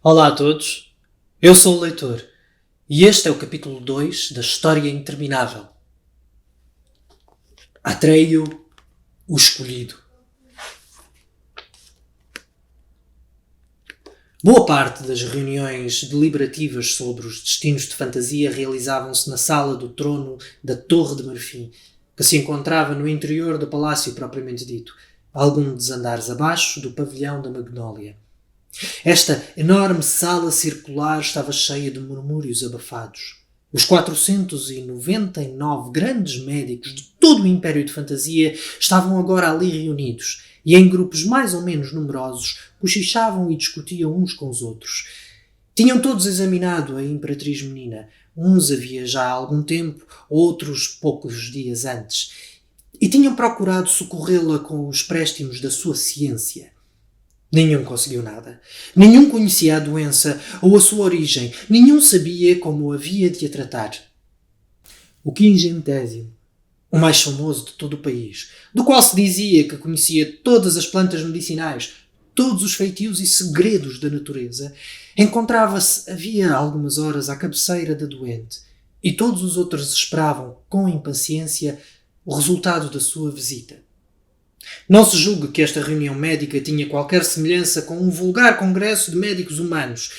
Olá a todos, eu sou o Leitor e este é o capítulo 2 da História Interminável. Atreio, o Escolhido. Boa parte das reuniões deliberativas sobre os destinos de fantasia realizavam-se na sala do trono da Torre de Marfim, que se encontrava no interior do palácio propriamente dito, alguns andares abaixo do pavilhão da Magnólia. Esta enorme sala circular estava cheia de murmúrios abafados. Os 499 grandes médicos de todo o Império de Fantasia estavam agora ali reunidos e, em grupos mais ou menos numerosos, cochichavam e discutiam uns com os outros. Tinham todos examinado a Imperatriz Menina. Uns havia já há algum tempo, outros poucos dias antes. E tinham procurado socorrê-la com os préstimos da sua ciência. Nenhum conseguiu nada. Nenhum conhecia a doença ou a sua origem. Nenhum sabia como havia de a tratar. O quingentésimo, o mais famoso de todo o país, do qual se dizia que conhecia todas as plantas medicinais, todos os feitios e segredos da natureza, encontrava-se havia algumas horas à cabeceira da doente, e todos os outros esperavam, com impaciência, o resultado da sua visita. Não se julgue que esta reunião médica tinha qualquer semelhança com um vulgar congresso de médicos humanos.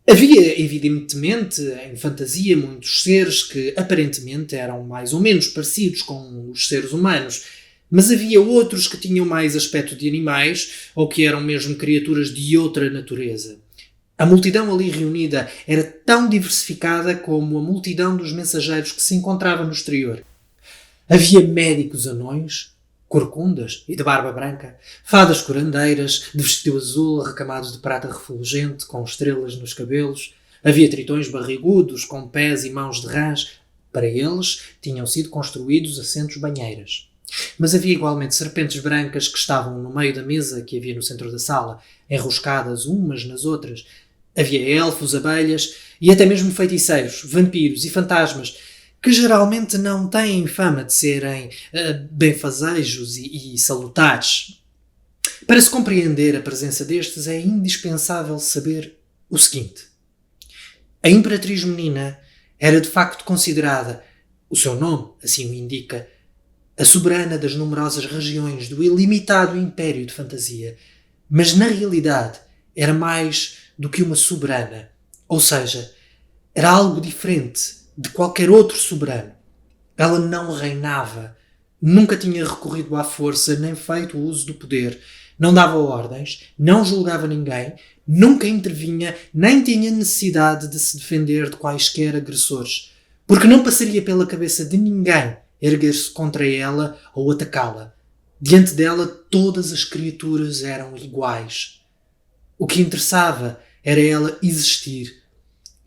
Havia, evidentemente, em fantasia muitos seres que aparentemente eram mais ou menos parecidos com os seres humanos, mas havia outros que tinham mais aspecto de animais ou que eram mesmo criaturas de outra natureza. A multidão ali reunida era tão diversificada como a multidão dos mensageiros que se encontrava no exterior. Havia médicos anões, corcundas e de barba branca, fadas curandeiras, de vestido azul, recamados de prata refulgente, com estrelas nos cabelos. Havia tritões barrigudos, com pés e mãos de rãs. Para eles tinham sido construídos assentos banheiras. Mas havia igualmente serpentes brancas que estavam no meio da mesa que havia no centro da sala, enroscadas umas nas outras. Havia elfos, abelhas e até mesmo feiticeiros, vampiros e fantasmas, que geralmente não têm fama de serem benfazejos e salutares. Para se compreender a presença destes, é indispensável saber o seguinte. A Imperatriz Menina era de facto considerada, o seu nome assim o indica, a soberana das numerosas regiões do ilimitado Império de Fantasia, mas na realidade era mais do que uma soberana, ou seja, era algo diferente de qualquer outro soberano. Ela não reinava, nunca tinha recorrido à força nem feito o uso do poder, não dava ordens, não julgava ninguém, nunca intervinha, nem tinha necessidade de se defender de quaisquer agressores, porque não passaria pela cabeça de ninguém erguer-se contra ela ou atacá-la. Diante dela todas as criaturas eram iguais. O que interessava era ela existir.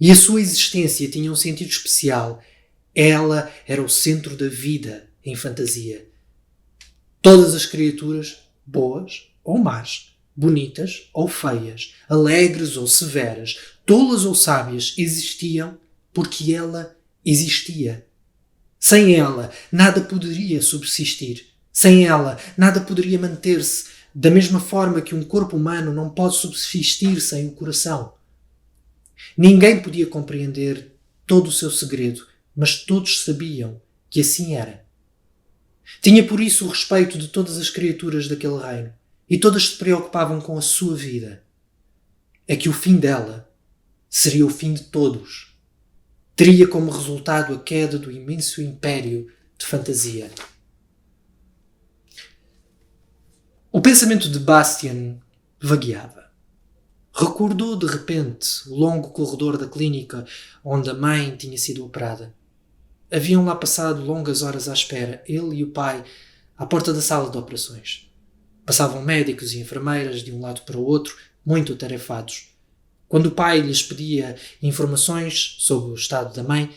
E a sua existência tinha um sentido especial. Ela era o centro da vida em fantasia. Todas as criaturas, boas ou más, bonitas ou feias, alegres ou severas, tolas ou sábias, existiam porque ela existia. Sem ela, nada poderia subsistir. Sem ela, nada poderia manter-se, da mesma forma que um corpo humano não pode subsistir sem o coração. Ninguém podia compreender todo o seu segredo, mas todos sabiam que assim era. Tinha por isso o respeito de todas as criaturas daquele reino, e todas se preocupavam com a sua vida. É que o fim dela seria o fim de todos. Teria como resultado a queda do imenso império de fantasia. O pensamento de Bastian vagueava. Recordou de repente o longo corredor da clínica onde a mãe tinha sido operada. Haviam lá passado longas horas à espera, ele e o pai, à porta da sala de operações. Passavam médicos e enfermeiras de um lado para o outro, muito atarefados. Quando o pai lhes pedia informações sobre o estado da mãe,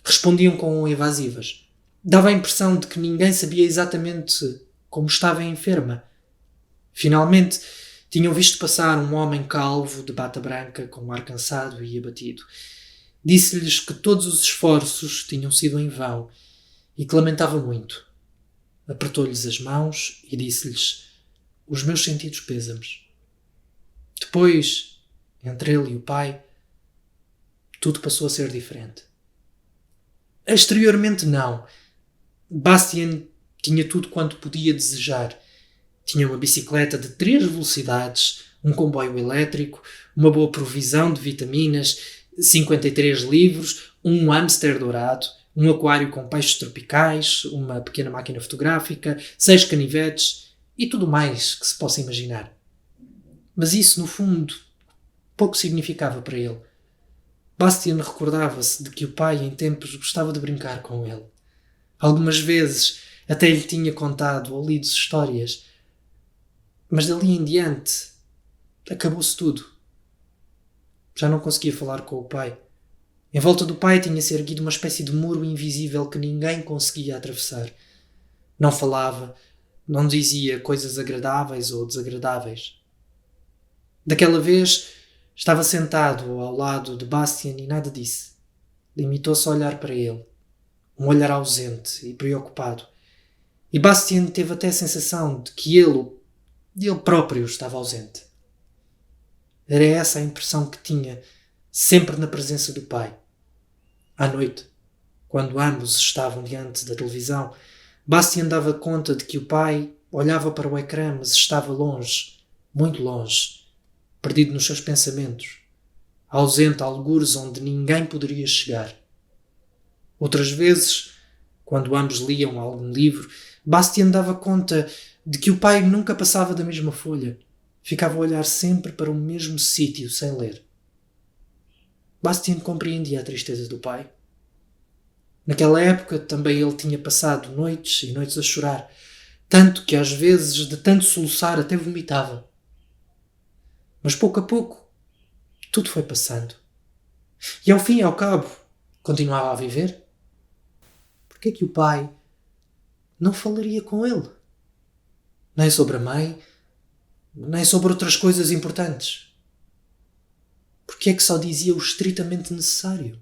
respondiam com evasivas. Dava a impressão de que ninguém sabia exatamente como estava a enferma. Finalmente, tinham visto passar um homem calvo de bata branca com um ar cansado e abatido. Disse-lhes que todos os esforços tinham sido em vão e que lamentava muito. Apertou-lhes as mãos e disse-lhes: os meus sentidos pêsames. Depois entre ele e o pai, tudo passou a ser diferente. Exteriormente não. Bastian tinha tudo quanto podia desejar. Tinha uma bicicleta de 3 velocidades, um comboio elétrico, uma boa provisão de vitaminas, 53 livros, um hamster dourado, um aquário com peixes tropicais, uma pequena máquina fotográfica, 6 canivetes e tudo mais que se possa imaginar. Mas isso, no fundo, pouco significava para ele. Bastian recordava-se de que o pai, em tempos, gostava de brincar com ele. Algumas vezes até lhe tinha contado ou lido histórias. Mas dali em diante, acabou-se tudo. Já não conseguia falar com o pai. Em volta do pai tinha-se erguido uma espécie de muro invisível que ninguém conseguia atravessar. Não falava, não dizia coisas agradáveis ou desagradáveis. Daquela vez, estava sentado ao lado de Bastian e nada disse. Limitou-se a olhar para ele. Um olhar ausente e preocupado. E Bastian teve até a sensação de que ele próprio estava ausente. Era essa a impressão que tinha, sempre na presença do pai. À noite, quando ambos estavam diante da televisão, Bastian dava conta de que o pai olhava para o ecrã, mas estava longe, muito longe, perdido nos seus pensamentos, ausente a algures onde ninguém poderia chegar. Outras vezes, quando ambos liam algum livro, Bastian dava conta de que o pai nunca passava da mesma folha. Ficava a olhar sempre para o mesmo sítio, sem ler. Bastian compreendia a tristeza do pai. Naquela época também ele tinha passado noites e noites a chorar, tanto que às vezes, de tanto soluçar, até vomitava. Mas pouco a pouco, tudo foi passando. E ao fim e ao cabo, continuava a viver. Por que é que o pai não falaria com ele? Nem sobre a mãe, nem sobre outras coisas importantes. Por que é que só dizia o estritamente necessário?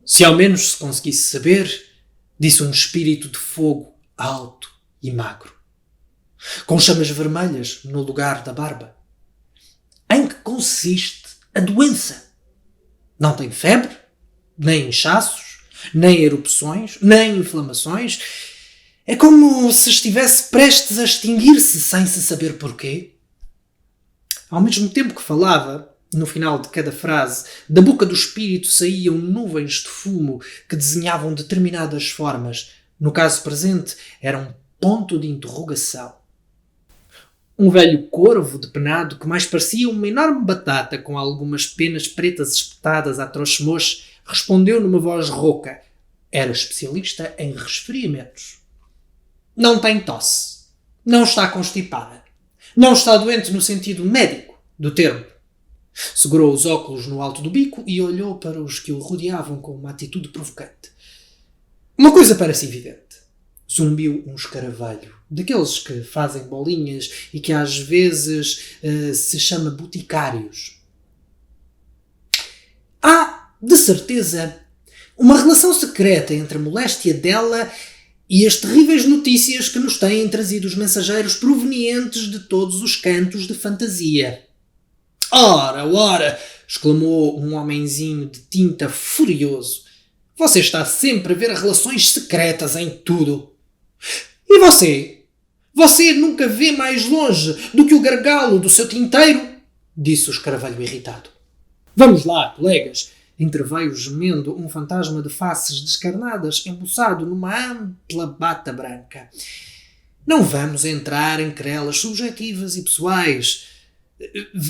Se ao menos se conseguisse saber, disse um espírito de fogo alto e magro, com chamas vermelhas no lugar da barba. Em que consiste a doença? Não tem febre, nem inchaços, nem erupções, nem inflamações. É como se estivesse prestes a extinguir-se sem se saber porquê. Ao mesmo tempo que falava, no final de cada frase, da boca do espírito saíam nuvens de fumo que desenhavam determinadas formas. No caso presente, era um ponto de interrogação. Um velho corvo depenado que mais parecia uma enorme batata com algumas penas pretas espetadas a troche-moche respondeu numa voz rouca. Era especialista em resfriamentos. Não tem tosse. Não está constipada. Não está doente no sentido médico do termo. Segurou os óculos no alto do bico e olhou para os que o rodeavam com uma atitude provocante. Uma coisa parece evidente. Zumbiu um escaravelho, daqueles que fazem bolinhas e que às vezes se chama boticários. Há, de certeza, uma relação secreta entre a moléstia dela e as terríveis notícias que nos têm trazido os mensageiros provenientes de todos os cantos de fantasia. Ora, ora! Exclamou um homenzinho de tinta furioso. Você está sempre a ver relações secretas em tudo. E você? Você nunca vê mais longe do que o gargalo do seu tinteiro? Disse o escaravelho irritado. Vamos lá, colegas, interveio gemendo um fantasma de faces descarnadas embuçado numa ampla bata branca. Não vamos entrar em querelas subjetivas e pessoais.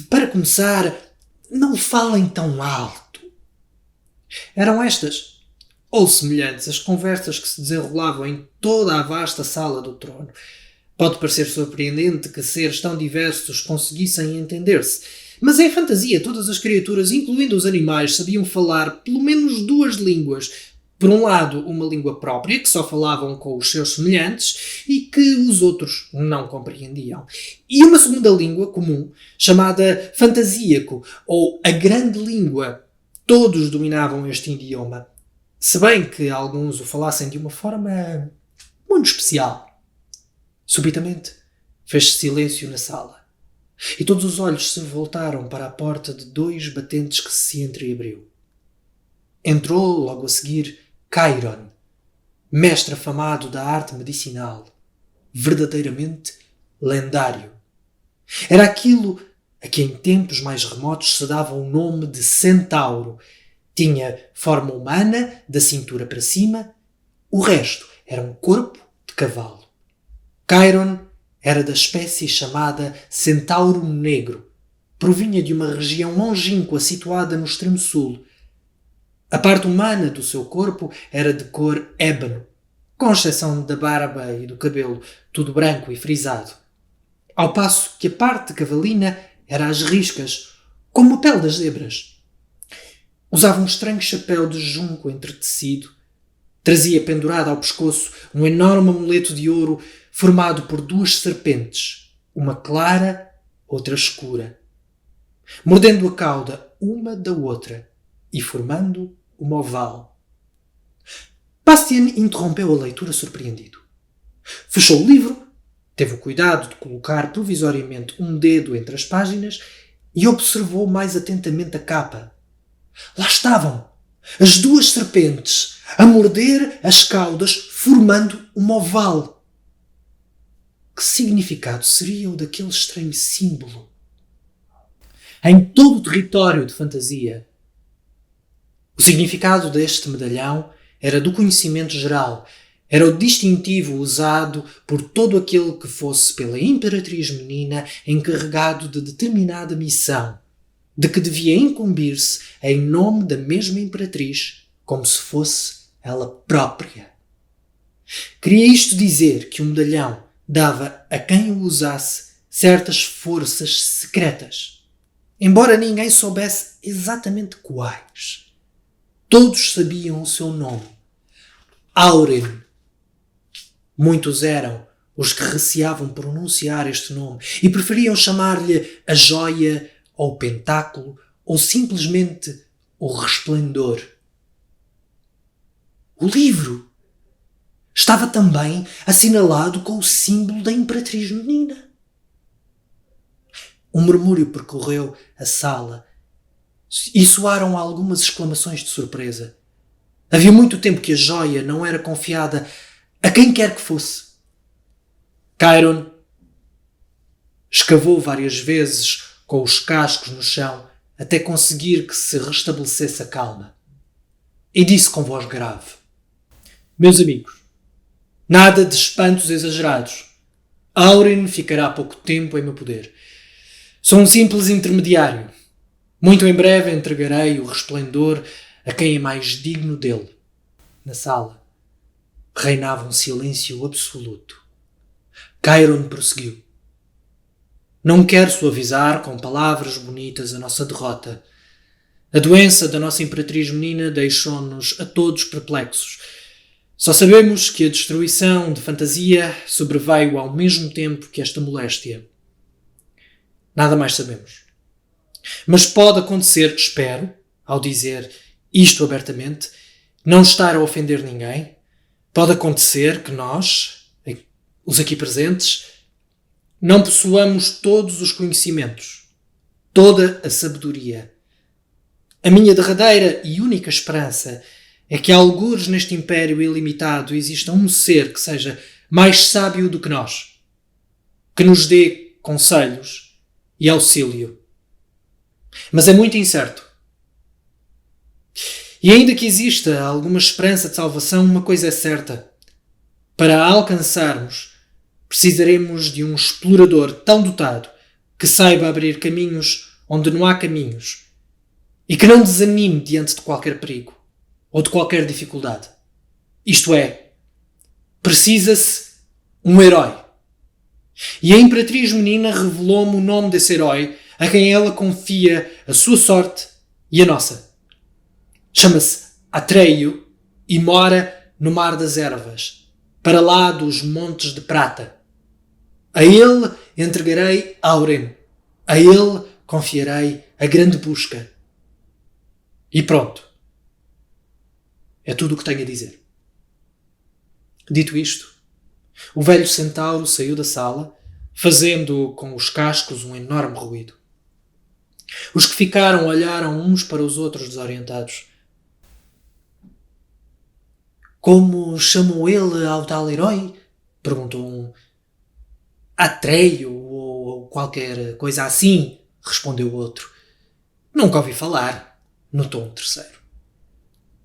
Para começar, não falem tão alto. Eram estas, ou semelhantes, as conversas que se desenrolavam em toda a vasta sala do trono. Pode parecer surpreendente que seres tão diversos conseguissem entender-se, mas em fantasia todas as criaturas, incluindo os animais, sabiam falar pelo menos 2 línguas. Por um lado, uma língua própria, que só falavam com os seus semelhantes e que os outros não compreendiam. E uma segunda língua comum, chamada fantasíaco, ou a grande língua. Todos dominavam este idioma, se bem que alguns o falassem de uma forma muito especial. Subitamente, fez-se silêncio na sala. E todos os olhos se voltaram para a porta de 2 batentes que se entreabriu. Entrou, logo a seguir, Chiron, mestre afamado da arte medicinal, verdadeiramente lendário. Era aquilo a que em tempos mais remotos se dava o nome de centauro. Tinha forma humana, da cintura para cima. O resto era um corpo de cavalo. Chiron era da espécie chamada centauro negro. Provinha de uma região longínqua situada no extremo sul. A parte humana do seu corpo era de cor ébano, com exceção da barba e do cabelo, tudo branco e frisado. Ao passo que a parte cavalina era às riscas, como a pele das zebras. Usava um estranho chapéu de junco entretecido. Trazia pendurado ao pescoço um enorme amuleto de ouro formado por 2 serpentes, uma clara, outra escura, mordendo a cauda uma da outra e formando uma oval. Bastian interrompeu a leitura surpreendido. Fechou o livro, teve o cuidado de colocar provisoriamente um dedo entre as páginas e observou mais atentamente a capa. Lá estavam as 2 serpentes a morder as caudas, formando uma oval. Que significado seria o daquele estranho símbolo? Em todo o território de fantasia, o significado deste medalhão era do conhecimento geral. Era o distintivo usado por todo aquele que fosse pela Imperatriz Menina encarregado de determinada missão, de que devia incumbir-se em nome da mesma Imperatriz, como se fosse ela própria. Queria isto dizer que o medalhão dava a quem o usasse certas forças secretas, embora ninguém soubesse exatamente quais. Todos sabiam o seu nome, Auren. Muitos eram os que receavam pronunciar este nome e preferiam chamar-lhe a joia ou o pentáculo ou simplesmente o resplendor. O livro estava também assinalado com o símbolo da Imperatriz Menina. Um murmúrio percorreu a sala e soaram algumas exclamações de surpresa. Havia muito tempo que a joia não era confiada a quem quer que fosse. Chiron escavou várias vezes com os cascos no chão até conseguir que se restabelecesse a calma. E disse com voz grave: Meus amigos, nada de espantos exagerados. Auren ficará pouco tempo em meu poder. Sou um simples intermediário. Muito em breve entregarei o resplendor a quem é mais digno dele. Na sala reinava um silêncio absoluto. Chiron prosseguiu: Não quero suavizar com palavras bonitas a nossa derrota. A doença da nossa Imperatriz Menina deixou-nos a todos perplexos. Só sabemos que a destruição de fantasia sobreveio ao mesmo tempo que esta moléstia. Nada mais sabemos. Mas pode acontecer, espero, ao dizer isto abertamente, não estar a ofender ninguém. Pode acontecer que nós, os aqui presentes, não possuamos todos os conhecimentos, toda a sabedoria. A minha derradeira e única esperança é que, algures neste império ilimitado, exista um ser que seja mais sábio do que nós, que nos dê conselhos e auxílio. Mas é muito incerto. E ainda que exista alguma esperança de salvação, uma coisa é certa. Para a alcançarmos, precisaremos de um explorador tão dotado que saiba abrir caminhos onde não há caminhos e que não desanime diante de qualquer perigo ou de qualquer dificuldade. Isto é, precisa-se um herói. E a Imperatriz Menina revelou-me o nome desse herói a quem ela confia a sua sorte e a nossa. Chama-se Atreio e mora no Mar das Ervas, para lá dos Montes de Prata. A ele entregarei Auren. A ele confiarei a grande busca. E pronto. É tudo o que tenho a dizer. Dito isto, o velho centauro saiu da sala, fazendo com os cascos um enorme ruído. Os que ficaram olharam uns para os outros desorientados. Como chamou ele ao tal herói? Perguntou um. Atreio ou qualquer coisa assim, respondeu o outro. Nunca ouvi falar, notou um terceiro.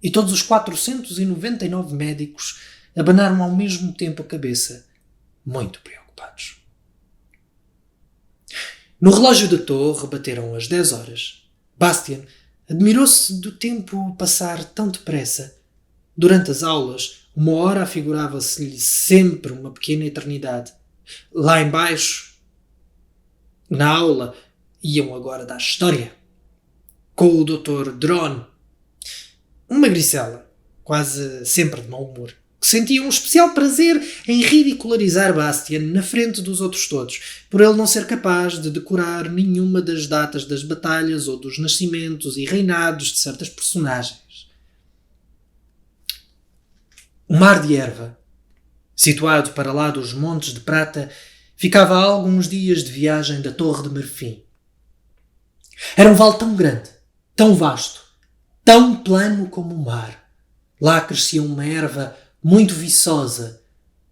E todos os 499 médicos abanaram ao mesmo tempo a cabeça, muito preocupados. No relógio da torre bateram as 10 horas. Bastian admirou-se do tempo passar tão depressa. Durante as aulas, 1 hora afigurava-se-lhe sempre uma pequena eternidade. Lá embaixo, na aula, iam agora dar história. Com o Dr. Drone, uma magricela, quase sempre de mau humor, que sentia um especial prazer em ridicularizar Bastian na frente dos outros todos, por ele não ser capaz de decorar nenhuma das datas das batalhas ou dos nascimentos e reinados de certas personagens. O Mar de Erva, situado para lá dos Montes de Prata, ficava a alguns dias de viagem da Torre de Marfim. Era um vale tão grande, tão vasto, tão plano como o mar. Lá crescia uma erva muito viçosa,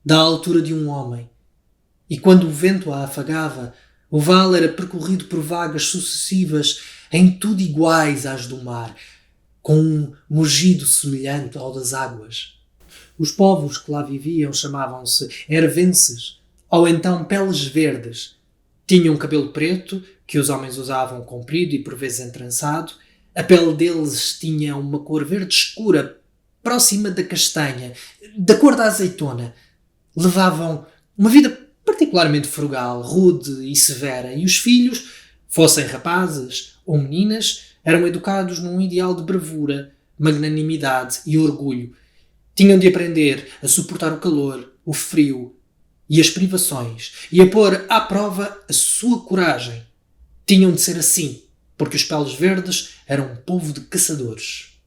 da altura de um homem, e quando o vento a afagava, o vale era percorrido por vagas sucessivas, em tudo iguais às do mar, com um mugido semelhante ao das águas. Os povos que lá viviam chamavam-se ervenses, ou então peles verdes. Tinham cabelo preto, que os homens usavam comprido e por vezes entrançado. A pele deles tinha uma cor verde escura, próxima da castanha, da cor da azeitona. Levavam uma vida particularmente frugal, rude e severa, e os filhos, fossem rapazes ou meninas, eram educados num ideal de bravura, magnanimidade e orgulho. Tinham de aprender a suportar o calor, o frio e as privações e a pôr à prova a sua coragem. Tinham de ser assim, porque os peles verdes eram um povo de caçadores.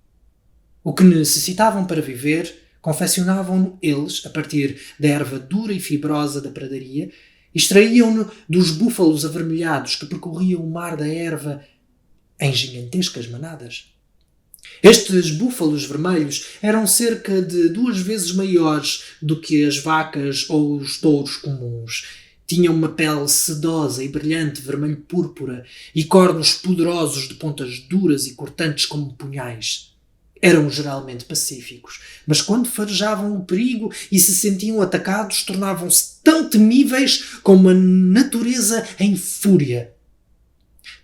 O que necessitavam para viver, confeccionavam-no eles a partir da erva dura e fibrosa da pradaria, extraíam-no dos búfalos avermelhados que percorriam o mar da erva em gigantescas manadas. Estes búfalos vermelhos eram cerca de 2 vezes maiores do que as vacas ou os touros comuns. Tinham uma pele sedosa e brilhante vermelho púrpura e cornos poderosos de pontas duras e cortantes como punhais. Eram geralmente pacíficos, mas quando farejavam o perigo e se sentiam atacados, tornavam-se tão temíveis como a natureza em fúria.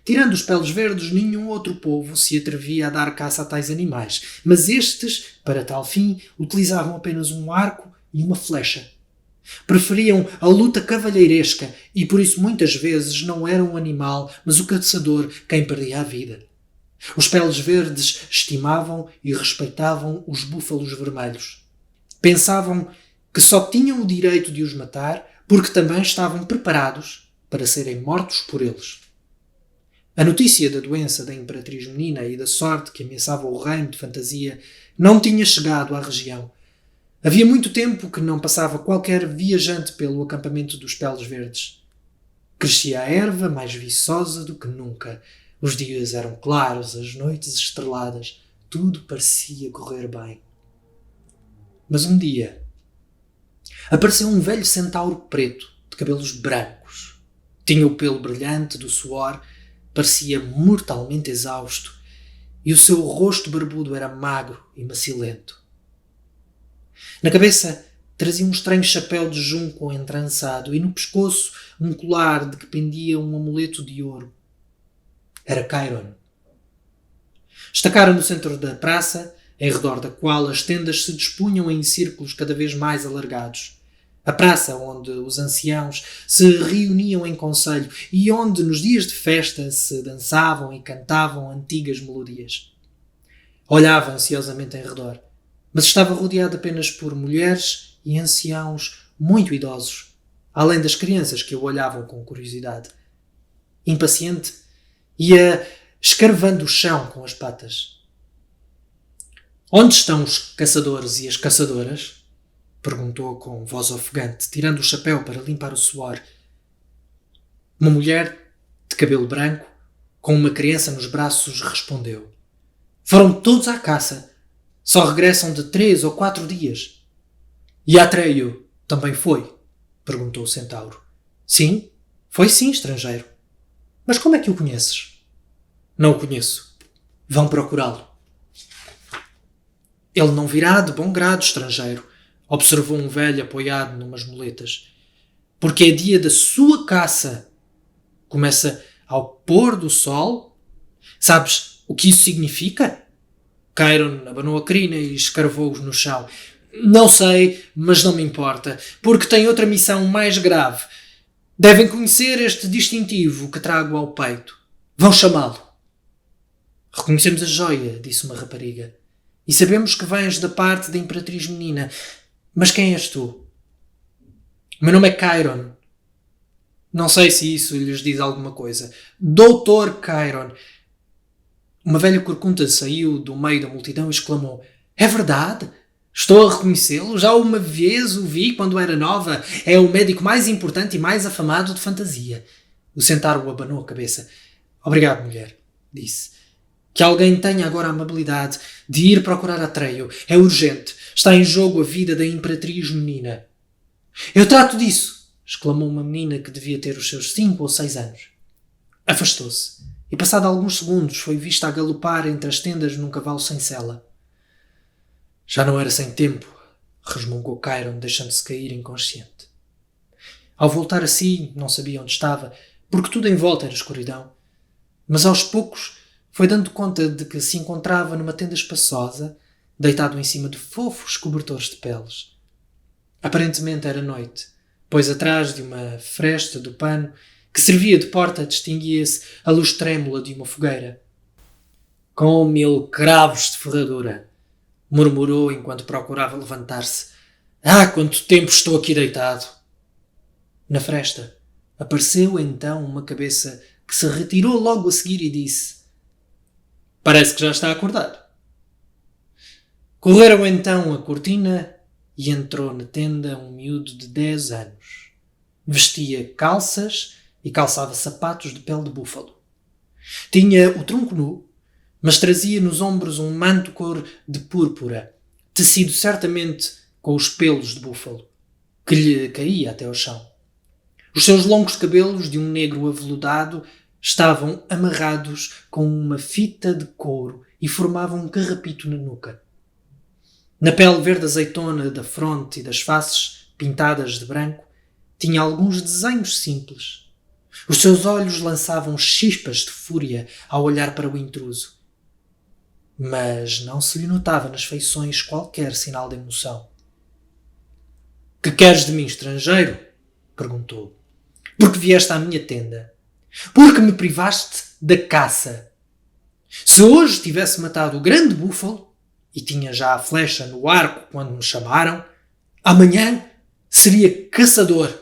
Tirando os peles verdes, nenhum outro povo se atrevia a dar caça a tais animais, mas estes, para tal fim, utilizavam apenas um arco e uma flecha. Preferiam a luta cavalheiresca e por isso muitas vezes não era um animal, mas o caçador quem perdia a vida. Os peles verdes estimavam e respeitavam os búfalos vermelhos. Pensavam que só tinham o direito de os matar porque também estavam preparados para serem mortos por eles. A notícia da doença da Imperatriz Menina e da sorte que ameaçava o reino de fantasia não tinha chegado à região. Havia muito tempo que não passava qualquer viajante pelo acampamento dos Peles Verdes. Crescia a erva mais viçosa do que nunca. Os dias eram claros, as noites estreladas. Tudo parecia correr bem. Mas um dia apareceu um velho centauro preto, de cabelos brancos. Tinha o pelo brilhante do suor, parecia mortalmente exausto, e o seu rosto barbudo era magro e macilento. Na cabeça trazia um estranho chapéu de junco entrançado e no pescoço um colar de que pendia um amuleto de ouro. Era Chiron. Estacara no centro da praça, em redor da qual as tendas se dispunham em círculos cada vez mais alargados. A praça onde os anciãos se reuniam em conselho e onde, nos dias de festa, se dançavam e cantavam antigas melodias. Olhava ansiosamente em redor, mas estava rodeado apenas por mulheres e anciãos muito idosos, além das crianças que o olhavam com curiosidade. Impaciente, ia escarvando o chão com as patas. Onde estão os caçadores e as caçadoras? Perguntou com voz ofegante, tirando o chapéu para limpar o suor. Uma mulher de cabelo branco, com uma criança nos braços, respondeu: foram todos à caça. Só regressam de 3 ou 4 dias. E Atreio também foi? Perguntou o centauro. Sim, foi sim, estrangeiro. Mas como é que o conheces? Não o conheço. Vão procurá-lo. Ele não virá de bom grado, estrangeiro, observou um velho apoiado numas muletas. Porque é dia da sua caça. Começa ao pôr do sol. Sabes o que isso significa? Cairon abanou a crina e escarvou-os no chão. Não sei, mas não me importa, porque tem outra missão mais grave. Devem conhecer este distintivo que trago ao peito. Vão chamá-lo. Reconhecemos a joia, disse uma rapariga. E sabemos que vens da parte da Imperatriz Menina. Mas quem és tu? O meu nome é Cairon. Não sei se isso lhes diz alguma coisa. Doutor Cairon. Uma velha corcunda saiu do meio da multidão e exclamou: é verdade? Estou a reconhecê-lo. Já uma vez o vi quando era nova. É o médico mais importante e mais afamado de fantasia. O centauro abanou a cabeça. Obrigado, mulher, disse. Que alguém tenha agora a amabilidade de ir procurar Atreio. É urgente. Está em jogo a vida da Imperatriz Menina. Eu trato disso, exclamou uma menina que devia ter os seus 5 ou 6 anos. Afastou-se. E passado alguns segundos foi vista a galopar entre as tendas num cavalo sem sela. Já não era sem tempo, resmungou Cairon, deixando-se cair inconsciente. Ao voltar a si, não sabia onde estava, porque tudo em volta era escuridão. Mas aos poucos foi dando conta de que se encontrava numa tenda espaçosa, deitado em cima de fofos cobertores de peles. Aparentemente era noite, pois atrás de uma fresta do pano que servia de porta distinguia-se a luz trêmula de uma fogueira. Com 1000 cravos de ferradura, murmurou enquanto procurava levantar-se. Há quanto tempo estou aqui deitado! Na fresta apareceu então uma cabeça que se retirou logo a seguir e disse: parece que já está a acordar. Correram então a cortina e entrou na tenda um miúdo de 10 anos. Vestia calças e calçava sapatos de pele de búfalo. Tinha o tronco nu, mas trazia nos ombros um manto cor de púrpura, tecido certamente com os pelos de búfalo, que lhe caía até ao chão. Os seus longos cabelos, de um negro aveludado, estavam amarrados com uma fita de couro e formavam um carrapito na nuca. Na pele verde azeitona da fronte e das faces, pintadas de branco, tinha alguns desenhos simples. Os seus olhos lançavam chispas de fúria ao olhar para o intruso. Mas não se lhe notava nas feições qualquer sinal de emoção. Que queres de mim, estrangeiro? Perguntou. Porque vieste à minha tenda. Porque me privaste da caça. Se hoje tivesse matado o grande búfalo, e tinha já a flecha no arco quando me chamaram, amanhã seria caçador.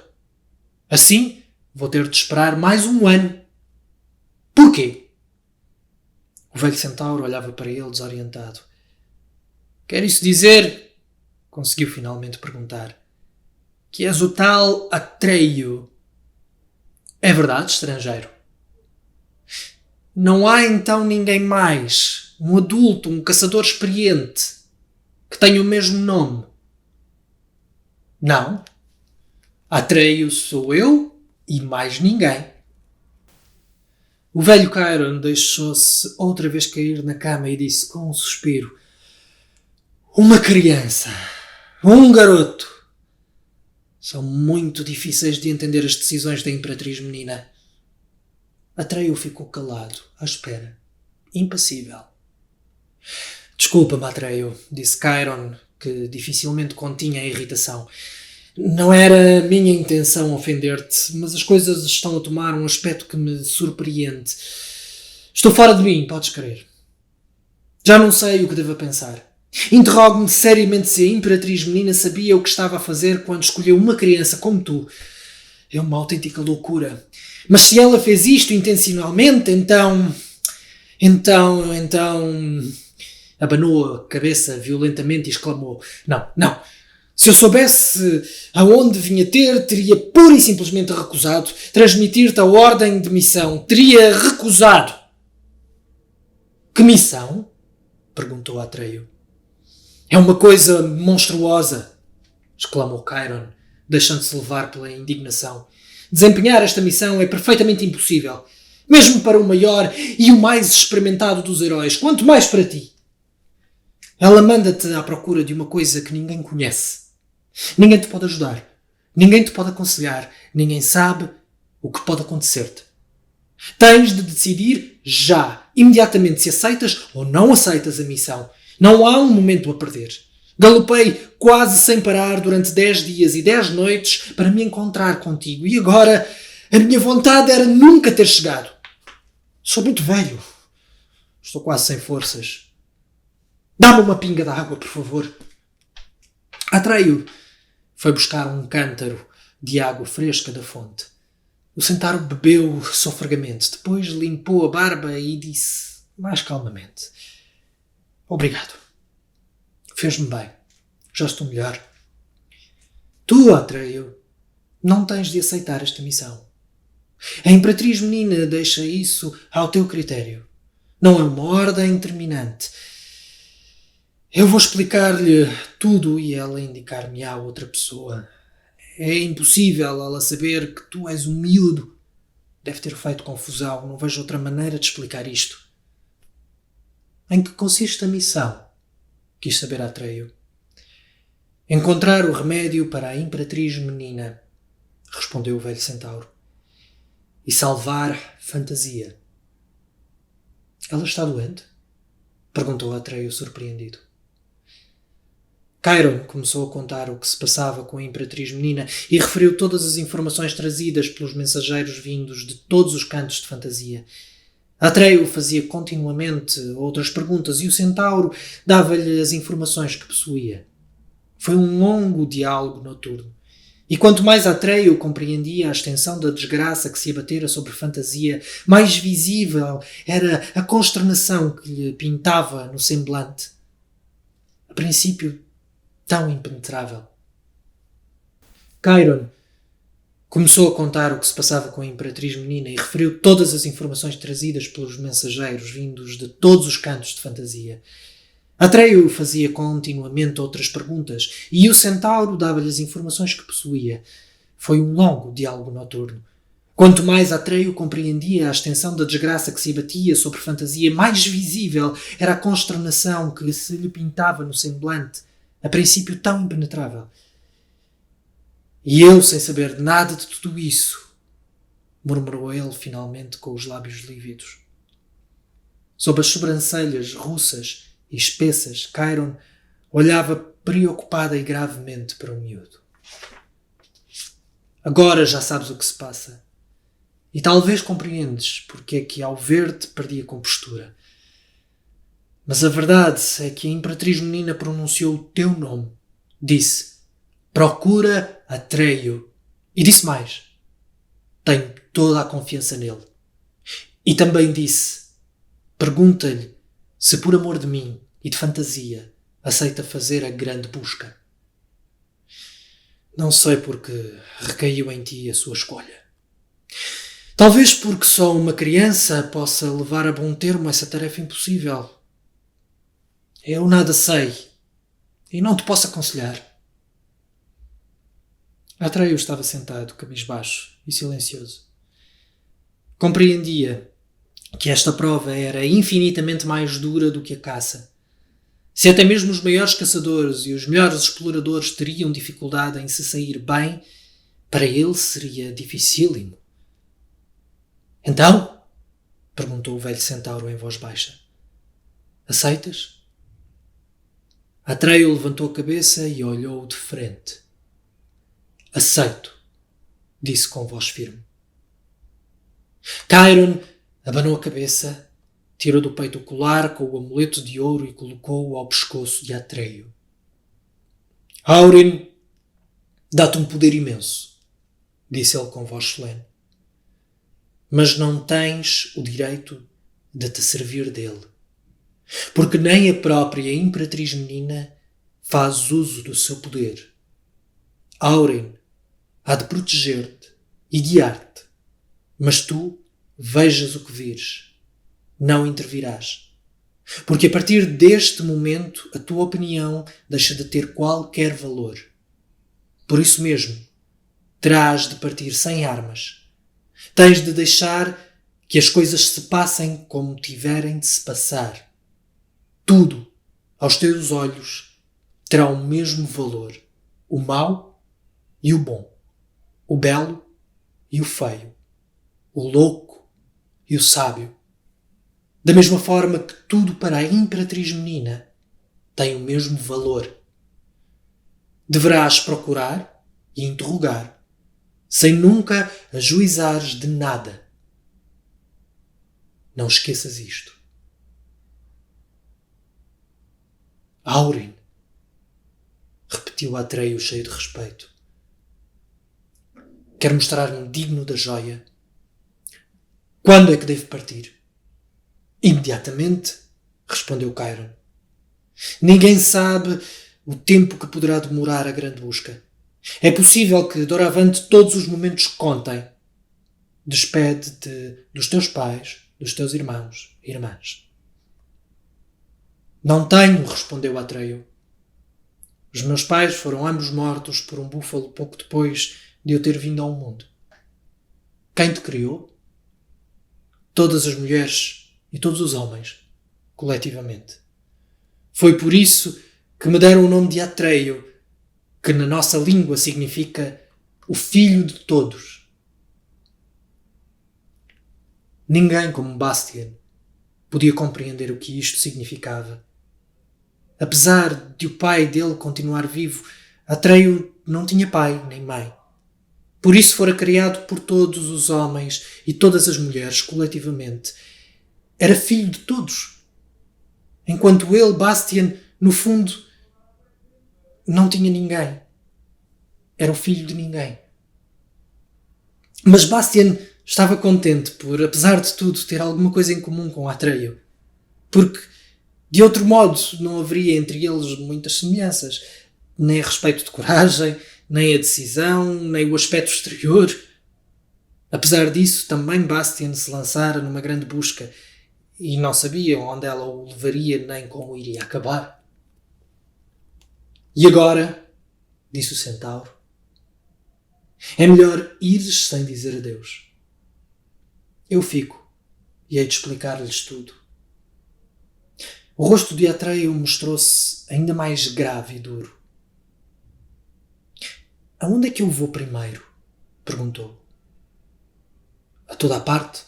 Assim, vou ter de esperar mais um ano. Porquê? O velho centauro olhava para ele desorientado. Quer isso dizer, conseguiu finalmente perguntar, que és o tal Atreio? É verdade, estrangeiro? Não há então ninguém mais, um adulto, um caçador experiente, que tenha o mesmo nome? Não. Atreio sou eu e mais ninguém. O velho Cairon deixou-se outra vez cair na cama e disse com um suspiro: uma criança, um garoto. São muito difíceis de entender as decisões da Imperatriz Menina. Atreio ficou calado, à espera, impassível. Desculpa-me, Atreio, disse Cairon, que dificilmente continha a irritação. Não era minha intenção ofender-te, mas as coisas estão a tomar um aspecto que me surpreende. Estou fora de mim, podes crer. Já não sei o que devo pensar. Interrogo-me seriamente se a Imperatriz Menina sabia o que estava a fazer quando escolheu uma criança como tu. É uma autêntica loucura. Mas se ela fez isto intencionalmente, então... Abanou a cabeça violentamente e exclamou: Não. Se eu soubesse aonde vinha ter, teria pura e simplesmente recusado transmitir-te a ordem de missão. Teria recusado. Que missão? Perguntou Atreio. É uma coisa monstruosa, exclamou Chiron, deixando-se levar pela indignação. Desempenhar esta missão é perfeitamente impossível, mesmo para o maior e o mais experimentado dos heróis, quanto mais para ti. Ela manda-te à procura de uma coisa que ninguém conhece. Ninguém te pode ajudar, ninguém te pode aconselhar, ninguém sabe o que pode acontecer-te. Tens de decidir já, imediatamente, se aceitas ou não aceitas a missão. Não há um momento a perder. Galopei quase sem parar durante 10 dias e 10 noites para me encontrar contigo. E agora a minha vontade era nunca ter chegado. Sou muito velho. Estou quase sem forças. Dá-me uma pinga de água, por favor. Atreio foi buscar um cântaro de água fresca da fonte. O centauro bebeu sofregamente. Depois limpou a barba e disse mais calmamente: Obrigado. Fez-me bem. Já estou melhor. Tu, Atreio, não tens de aceitar esta missão. A Imperatriz Menina deixa isso ao teu critério. Não é uma ordem terminante. Eu vou explicar-lhe tudo e ela indicar-me-á outra pessoa. É impossível ela saber que tu és um miúdo. Deve ter feito confusão. Não vejo outra maneira de explicar isto. Em que consiste a missão? Quis saber Atreio. Encontrar o remédio para a Imperatriz Menina, respondeu o velho centauro, e salvar Fantasia. Ela está doente? Perguntou Atreio surpreendido. Chiron começou a contar o que se passava com a Imperatriz Menina e referiu todas as informações trazidas pelos mensageiros vindos de todos os cantos de Fantasia. Atreio fazia continuamente outras perguntas e o centauro dava-lhe as informações que possuía. Foi um longo diálogo noturno. E quanto mais Atreio compreendia a extensão da desgraça que se abatera sobre Fantasia, mais visível era a consternação que lhe pintava no semblante. A princípio, tão impenetrável. Chiron começou a contar o que se passava com a Imperatriz Menina e referiu todas as informações trazidas pelos mensageiros vindos de todos os cantos de Fantasia. Atreio fazia continuamente outras perguntas e o centauro dava-lhe as informações que possuía. Foi um longo diálogo noturno. Quanto mais Atreio compreendia a extensão da desgraça que se abatia sobre Fantasia, mais visível era a consternação que se lhe pintava no semblante, a princípio tão impenetrável. E eu, sem saber nada de tudo isso, murmurou ele finalmente com os lábios lívidos. Sob as sobrancelhas russas e espessas, Chiron olhava preocupada e gravemente para o miúdo. Agora já sabes o que se passa. E talvez compreendes porque é que ao ver-te perdi a compostura. Mas a verdade é que a Imperatriz Menina pronunciou o teu nome. Disse: procura Atreio. E disse mais: tenho toda a confiança nele. E também disse: pergunta-lhe se por amor de mim e de Fantasia aceita fazer a grande busca. Não sei porque recaiu em ti a sua escolha. Talvez porque só uma criança possa levar a bom termo essa tarefa impossível. Eu nada sei e não te posso aconselhar. Atreio estava sentado, cabisbaixo e silencioso. Compreendia que esta prova era infinitamente mais dura do que a caça. Se até mesmo os maiores caçadores e os melhores exploradores teriam dificuldade em se sair bem, para ele seria dificílimo. Então? Perguntou o velho centauro em voz baixa. Aceitas? Atreio levantou a cabeça e olhou de frente. Aceito, disse com voz firme. Chiron abanou a cabeça, tirou do peito o colar com o amuleto de ouro e colocou-o ao pescoço de Atreio. Áurinn dá-te um poder imenso, disse ele com voz solene. Mas não tens o direito de te servir dele, porque nem a própria Imperatriz Menina faz uso do seu poder Áureen há de proteger-te e guiar-te, mas tu vejas o que vires, não intervirás. Porque a partir deste momento a tua opinião deixa de ter qualquer valor. Por isso mesmo, terás de partir sem armas. Tens de deixar que as coisas se passem como tiverem de se passar. Tudo, aos teus olhos, terá o mesmo valor. O mau e o bom. O belo e o feio. O louco e o sábio. Da mesma forma que tudo para a Imperatriz Menina tem o mesmo valor. Deverás procurar e interrogar, sem nunca ajuizares de nada. Não esqueças isto. Áureen, repetiu Atreio cheio de respeito. Quero mostrar-me digno da joia. Quando é que devo partir? Imediatamente, respondeu Chiron. Ninguém sabe o tempo que poderá demorar a grande busca. É possível que doravante todos os momentos contem. Despede-te dos teus pais, dos teus irmãos e irmãs. Não tenho, respondeu Atreio. Os meus pais foram ambos mortos por um búfalo pouco depois de eu ter vindo ao mundo. Quem te criou? Todas as mulheres e todos os homens, coletivamente. Foi por isso que me deram o nome de Atreio, que na nossa língua significa o filho de todos. Ninguém como Bastian podia compreender o que isto significava. Apesar de o pai dele continuar vivo, Atreio não tinha pai nem mãe. Por isso fora criado por todos os homens e todas as mulheres coletivamente. Era filho de todos. Enquanto ele, Bastian, no fundo, não tinha ninguém. Era o filho de ninguém. Mas Bastian estava contente por, apesar de tudo, ter alguma coisa em comum com Atreio. Porque, de outro modo, não haveria entre eles muitas semelhanças. Nem a respeito de coragem, nem a decisão, nem o aspecto exterior. Apesar disso, também Bastian se lançara numa grande busca e não sabia onde ela o levaria nem como iria acabar. E agora, disse o centauro, é melhor ires sem dizer adeus. Eu fico e hei de explicar-lhes tudo. O rosto de Atreio mostrou-se ainda mais grave e duro. Aonde é que eu vou primeiro? Perguntou. A toda a parte.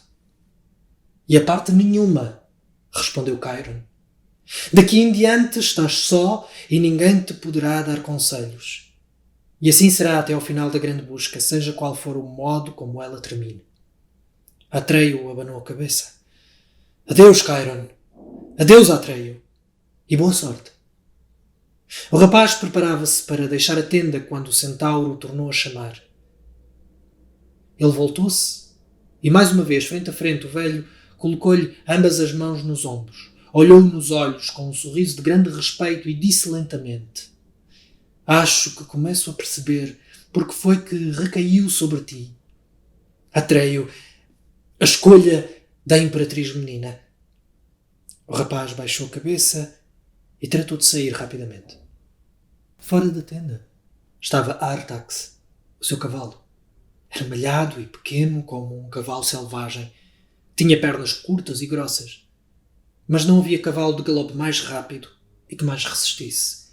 E a parte nenhuma, respondeu Chiron. Daqui em diante estás só e ninguém te poderá dar conselhos. E assim será até ao final da grande busca, seja qual for o modo como ela termine. Atreio abanou a cabeça. Adeus, Chiron. Adeus, Atreio. E boa sorte. O rapaz preparava-se para deixar a tenda quando o centauro o tornou a chamar. Ele voltou-se e, mais uma vez, frente a frente, o velho colocou-lhe ambas as mãos nos ombros, olhou-lhe nos olhos com um sorriso de grande respeito e disse lentamente: Acho que começo a perceber porque foi que recaiu sobre ti, Atreio, a escolha da Imperatriz Menina. O rapaz baixou a cabeça e tratou de sair rapidamente. Fora da tenda estava Artax, o seu cavalo. Era malhado e pequeno como um cavalo selvagem. Tinha pernas curtas e grossas. Mas não havia cavalo de galope mais rápido e que mais resistisse.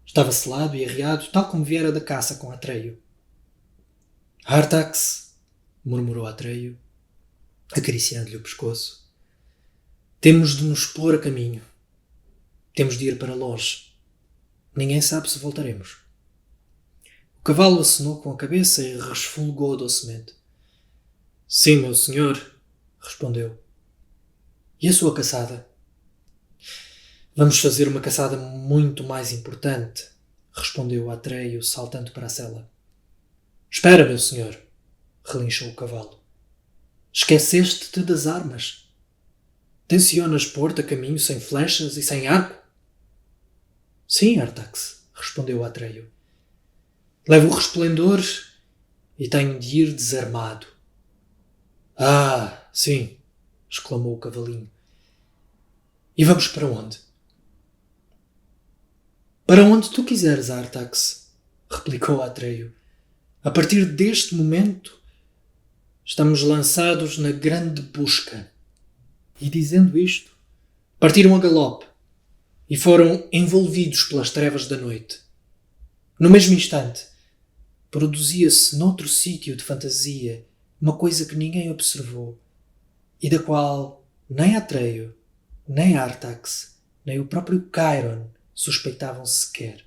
Estava selado e arreado, tal como viera da caça com Atreio. Artax, murmurou Atreio, acariciando-lhe o pescoço. Temos de nos pôr a caminho. Temos de ir para longe. Ninguém sabe se voltaremos. O cavalo acenou com a cabeça e resfolgou docemente. Sim, meu senhor, respondeu. E a sua caçada? Vamos fazer uma caçada muito mais importante, respondeu Atreio, saltando para a sela. Espera, meu senhor, relinchou o cavalo. Esqueceste-te das armas. Tencionas pôr-te a caminho sem flechas e sem arco? Sim, Artax, respondeu Atreio. Levo o resplendor e tenho de ir desarmado. Ah, sim, exclamou o cavalinho. E vamos para onde? Para onde tu quiseres, Artax, replicou Atreio. A partir deste momento, estamos lançados na grande busca. E dizendo isto, partiram a galope e foram envolvidos pelas trevas da noite. No mesmo instante, produzia-se noutro sítio de fantasia uma coisa que ninguém observou e da qual nem Atreio, nem Artax, nem o próprio Chiron suspeitavam sequer.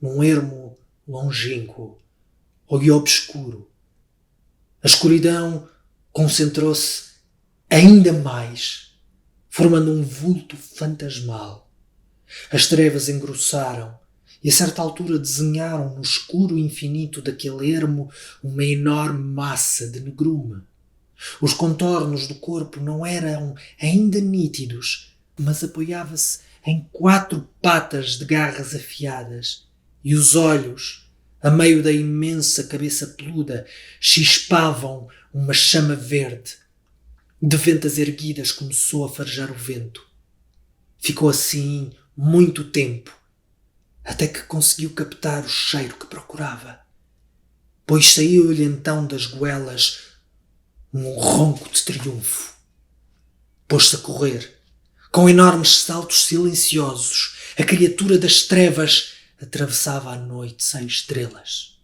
Num ermo longínquo e obscuro, a escuridão concentrou-se ainda mais, formando um vulto fantasmal. As trevas engrossaram e a certa altura desenharam no escuro infinito daquele ermo uma enorme massa de negrume. Os contornos do corpo não eram ainda nítidos, mas apoiava-se em 4 patas de garras afiadas, e os olhos, a meio da imensa cabeça peluda, chispavam uma chama verde. De ventas erguidas começou a farejar o vento. Ficou assim muito tempo, até que conseguiu captar o cheiro que procurava, pois saiu-lhe então das goelas um ronco de triunfo. Pôs-se a correr. Com enormes saltos silenciosos, a criatura das trevas atravessava a noite sem estrelas.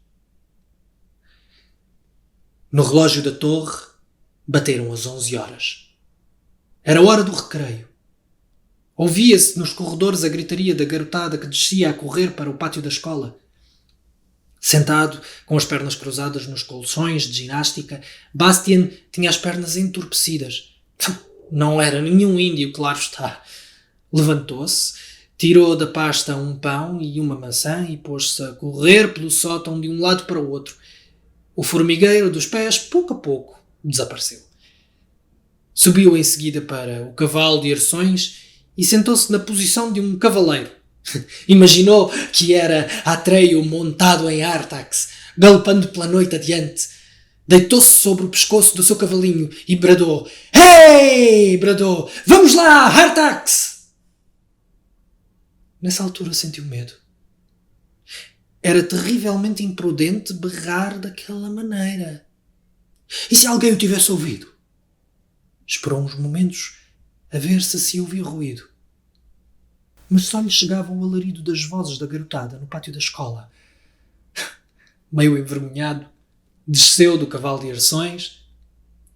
No relógio da torre bateram as 11 horas. Era hora do recreio. Ouvia-se nos corredores a gritaria da garotada que descia a correr para o pátio da escola. Sentado, com as pernas cruzadas nos colchões de ginástica, Bastien tinha as pernas entorpecidas. Não era nenhum índio, claro está. Levantou-se, tirou da pasta um pão e uma maçã e pôs-se a correr pelo sótão de um lado para o outro. O formigueiro dos pés, pouco a pouco, desapareceu. Subiu em seguida para o cavalo de Erções e sentou-se na posição de um cavaleiro. Imaginou que era Atreio montado em Artax, galopando pela noite adiante. Deitou-se sobre o pescoço do seu cavalinho e bradou: "Hey!" bradou. "Vamos lá, Artax!" Nessa altura sentiu medo. Era terrivelmente imprudente berrar daquela maneira. E se alguém o tivesse ouvido? Esperou uns momentos a ver se ouvia ruído. Mas só lhe chegava o alarido das vozes da garotada no pátio da escola. Meio envergonhado, desceu do cavalo de Erções.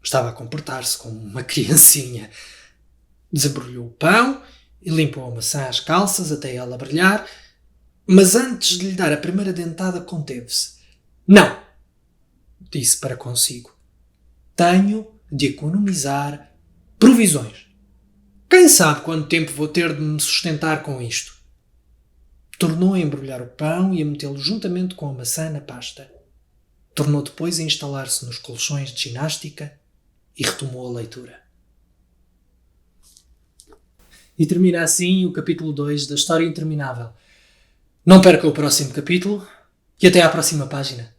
Estava a comportar-se como uma criancinha. Desembrulhou o pão e limpou a maçã às calças até ela brilhar, mas antes de lhe dar a primeira dentada conteve-se. "Não!" disse para consigo. "Tenho de economizar provisões. Quem sabe quanto tempo vou ter de me sustentar com isto?" Tornou a embrulhar o pão e a metê-lo juntamente com a maçã na pasta. Tornou depois a instalar-se nos colchões de ginástica e retomou a leitura. E termina assim o capítulo 2 da História Interminável. Não perca o próximo capítulo e até à próxima página.